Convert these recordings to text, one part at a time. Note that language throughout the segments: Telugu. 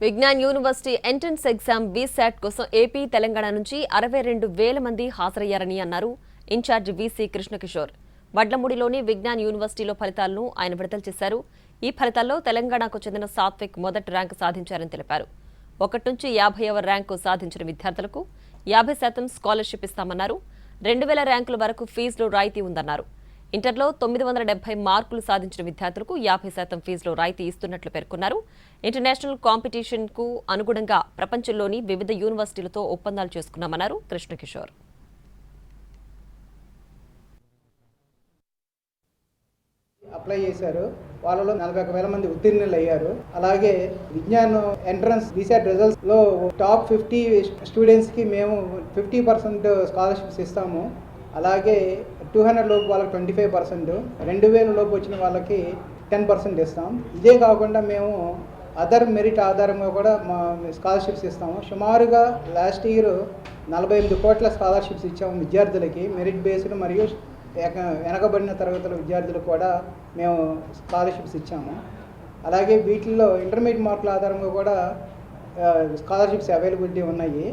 Vignan university entrance exam VSAT కోసం ఏపీ తెలంగాణ నుంచి 62,000 మంది హాజరయ్యారని అన్నారు ఇన్ఛార్జ్ వీసీ కృష్ణకిషోర్. వడ్లమూడిలోని విజ్ఞాన్ యూనివర్సిటీలో ఫలితాలను ఆయన విడుదల చేశారు. ఈ ఫలితాల్లో తెలంగాణకు చెందిన సాత్విక్ మొదటి ర్యాంకు సాధించారని తెలిపారు. 1 నుంచి 50వ ర్యాంకు సాధించిన విద్యార్థులకు 50% స్కాలర్షిప్ ఇస్తామన్నారు. 2,000 ర్యాంకుల వరకు ఫీజులో రాయితీ ఉందన్నారు. ఇంటర్లో 970 మార్కులు సాధించిన విద్యార్థులకు 50% ఫీజులో రాయితీ ఇస్తున్నట్లు పేర్కొన్నారు. ఇంటర్నేషనల్ కాంపిటీషన్కు అనుగుణంగా ప్రపంచంలోని వివిధ యూనివర్సిటీలతో ఒప్పందాలు చేసుకున్నామన్నారు కృష్ణకిషోర్. అప్లై చేశారు. వాళ్ళలో 41,000 మంది ఉత్తీర్ణులు అయ్యారు. అలాగే విజ్ఞాన్ ఎంట్రన్స్ వీసాట్ రిజల్ట్స్ లో టాప్ 50 స్టూడెంట్స్ కి మేము 50% స్కాలర్షిప్స్ ఇస్తాము. అలాగే 200 లోపు వాళ్ళకి 25%, 2,000 లోపు వచ్చిన వాళ్ళకి 10% ఇస్తాం. ఇదే కాకుండా మేము అదర్ మెరిట్ ఆధారంగా కూడా మా స్కాలర్షిప్స్ ఇస్తాము. సుమారుగా లాస్ట్ ఇయర్ 48 కోట్ల స్కాలర్షిప్స్ ఇచ్చాము విద్యార్థులకి. మెరిట్ బేస్డ్ మరియు వెనకబడిన తరగతుల విద్యార్థులకు కూడా మేము స్కాలర్షిప్స్ ఇచ్చాము. అలాగే వీటిల్లో ఇంటర్మీడియట్ మార్కుల ఆధారంగా కూడా స్కాలర్షిప్స్ అవైలబిలిటీ ఉన్నాయి.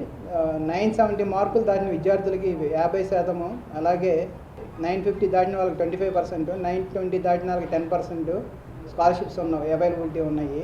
970 మార్కులు దాటిన విద్యార్థులకి 50%, అలాగే 950 దాటిన వాళ్ళకి 25%, 920 దాటిన వాళ్ళకి 10% స్కాలర్షిప్స్ అవైలబిలిటీ ఉన్నాయి.